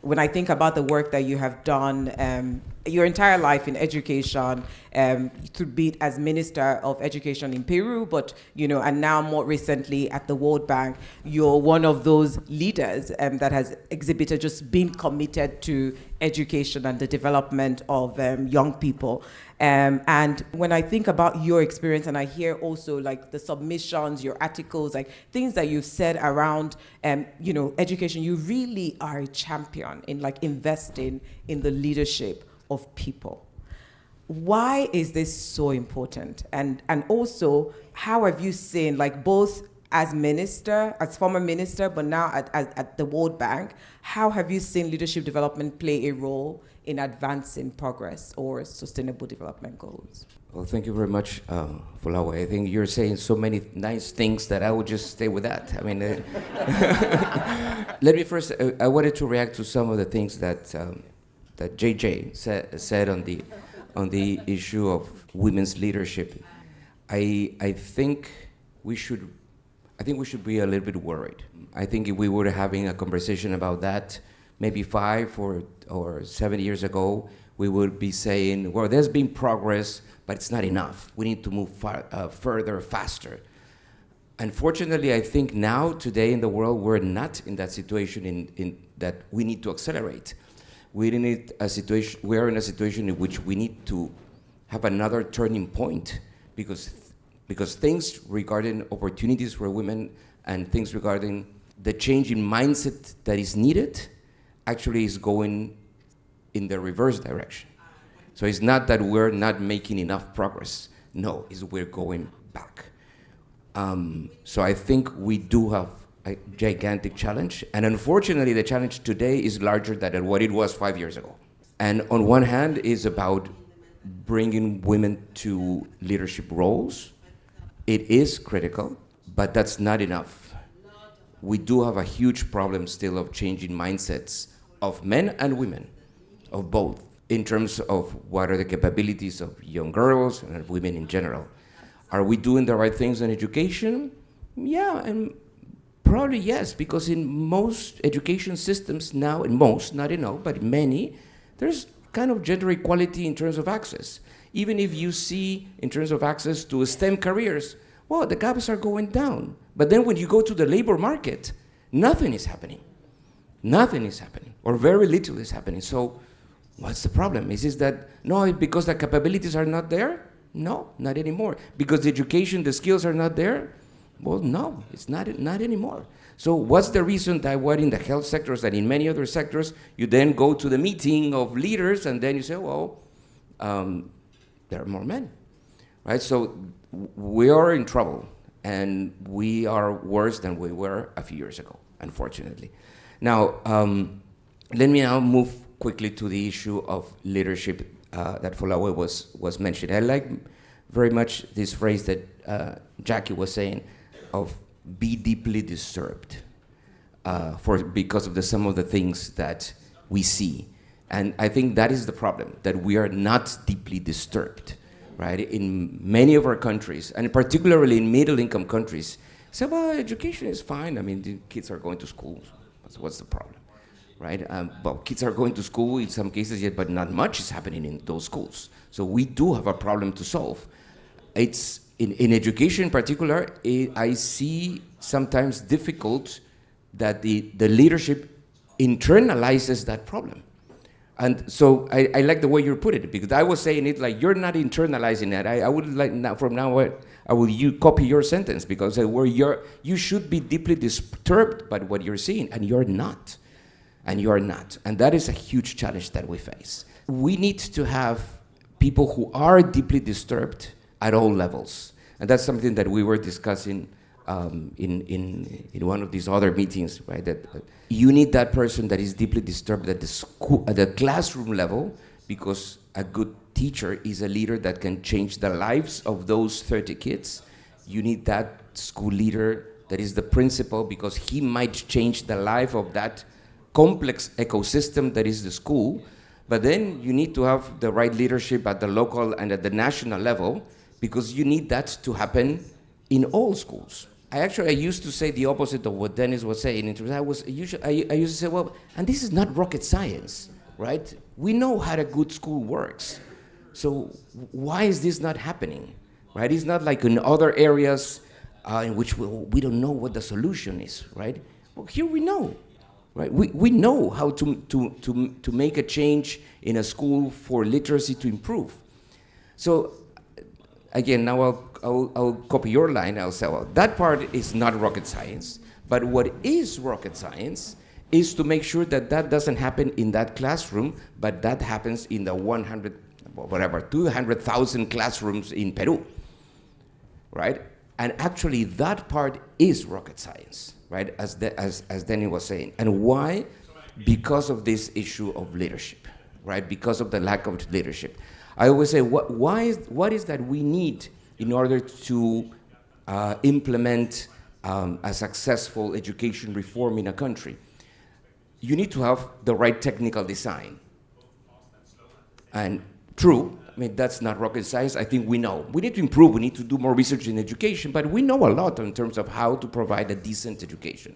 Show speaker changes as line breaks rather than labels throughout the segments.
when I think about the work that you have done, your entire life in education, to be as Minister of Education in Peru, but and now more recently at the World Bank, you're one of those leaders that has exhibited just being committed to education and the development of young people. And when I think about your experience, and I hear also like the submissions, your articles, like things that you've said around, education, you really are a champion in like investing in the leadership of people. Why is this so important? And also, how have you seen, like both as minister, as former minister, but now at the World Bank, how have you seen leadership development play a role in advancing progress or sustainable development goals?
Well, thank you very much, Fulawe. I think you're saying so many nice things that I would just stay with that. I mean, let me first, I wanted to react to some of the things that JJ said on the issue of women's leadership. I think we should be a little bit worried. I think if we were having a conversation about that maybe 5 or 7 years ago, we would be saying, well, there's been progress, but it's not enough. We need to move further, faster. Unfortunately, I think now, today in the world, we're not in that situation in that we need to accelerate. We are in a situation in which we need to have another turning point because things regarding opportunities for women and things regarding the change in mindset that is needed actually is going in the reverse direction. So it's not that we're not making enough progress. No, it's we're going back. So I think we do have a gigantic challenge. And unfortunately, the challenge today is larger than what it was 5 years ago. And on one hand, it's about bringing women to leadership roles. It is critical, but that's not enough. We do have a huge problem still of changing mindsets of men and women, of both, in terms of what are the capabilities of young girls and of women in general. Are we doing the right things in education? Yeah, and probably yes, because in most education systems now, in most, not in all, but in many, there's kind of gender equality in terms of access. Even if you see in terms of access to STEM careers, well, the gaps are going down. But then when you go to the labor market, nothing is happening. Nothing is happening, or very little is happening. So what's the problem? Is it that, no, because the capabilities are not there? No, not anymore. Because the education, the skills are not there? Well, no, it's not anymore. So what's the reason that what in the health sectors and in many other sectors, you then go to the meeting of leaders and then you say, well, there are more men, right? So we are in trouble, and we are worse than we were a few years ago, unfortunately. Now, let me now move quickly to the issue of leadership that Fulawe was mentioning. I like very much this phrase that Jackie was saying of be deeply disturbed because of some of the things that we see. And I think that is the problem, that we are not deeply disturbed, right? In many of our countries, and particularly in middle-income countries, say, well, education is fine. I mean, the kids are going to school. So what's the problem, right? Well, kids are going to school in some cases yet, but not much is happening in those schools. So we do have a problem to solve. It's in education in particular, I see sometimes difficult that the leadership internalizes that problem. And so I like the way you put it, because I was saying it like you're not internalizing that. I would like now, from now on, I will copy your sentence, because you should be deeply disturbed by what you're seeing, and you're not. And you're not. And that is a huge challenge that we face. We need to have people who are deeply disturbed at all levels. And that's something that we were discussing in one of these other meetings, right? That you need that person that is deeply disturbed at the classroom level, because a good teacher is a leader that can change the lives of those 30 kids. You need that school leader that is the principal, because he might change the life of that complex ecosystem that is the school. But then you need to have the right leadership at the local and at the national level, because you need that to happen in all schools. I used to say the opposite of what Dennis was saying. I used to say, well, and this is not rocket science, right? We know how a good school works. So why is this not happening, right? It's not like in other areas in which we don't know what the solution is, right? Well, here we know, right? We know how to make a change in a school for literacy to improve. So again, now I'll copy your line. I'll say, well, that part is not rocket science. But what is rocket science is to make sure that that doesn't happen in that classroom, but that happens in the 200,000 classrooms in Peru, right? And actually, that part is rocket science, right? As Danny was saying. And why? Because of this issue of leadership, right? Because of the lack of leadership. I always say, what is that we need in order to implement a successful education reform in a country? You need to have the right technical design. And true, I mean, that's not rocket science. I think we know. We need to improve. We need to do more research in education, but we know a lot in terms of how to provide a decent education.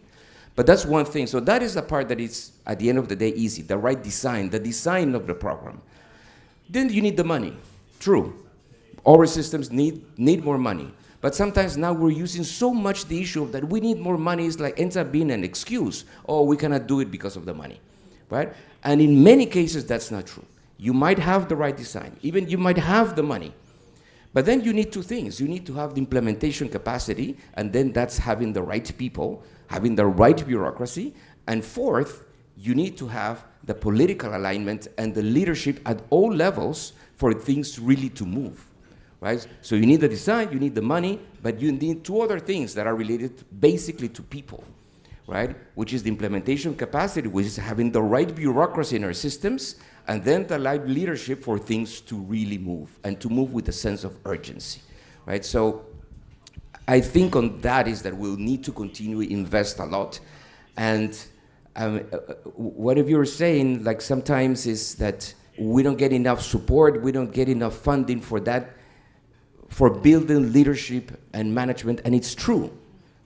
But that's one thing. So that is the part that is, at the end of the day, easy, the right design, the design of the program. Then you need the money. True. Our systems need more money. But sometimes now we're using so much the issue of that we need more money is like ends up being an excuse. Oh, we cannot do it because of the money, right? And in many cases, that's not true. You might have the right design. Even you might have the money. But then you need two things. You need to have the implementation capacity, and then that's having the right people, having the right bureaucracy. And fourth, you need to have the political alignment and the leadership at all levels for things really to move, right? So you need the design, you need the money, but you need two other things that are related basically to people, right? Which is the implementation capacity, which is having the right bureaucracy in our systems, and then the right leadership for things to really move, and to move with a sense of urgency, right? So I think on that is that we'll need to continue to invest a lot. And what if you're saying, like sometimes is that we don't get enough support, we don't get enough funding for that, for building leadership and management, and it's true,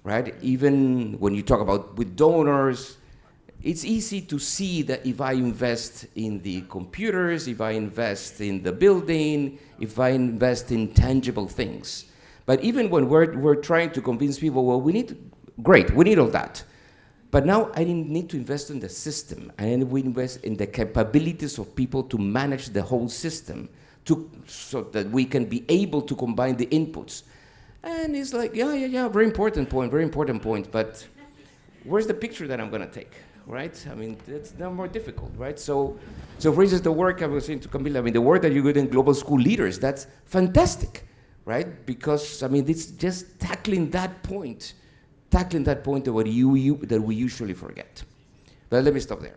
right? Even when you talk about with donors, it's easy to see that if I invest in the computers, if I invest in the building, if I invest in tangible things. But even when we're trying to convince people, well, we need all that. But now I need to invest in the system, and we invest in the capabilities of people to manage the whole system, so that we can be able to combine the inputs. And it's like, yeah, very important point, but where's the picture that I'm gonna take, right? I mean, it's now more difficult, right? So for instance, the work I was saying to Camila, I mean, the work that you do in Global School Leaders, that's fantastic, right? Because, I mean, it's just tackling that point that we usually forget. But let me stop there.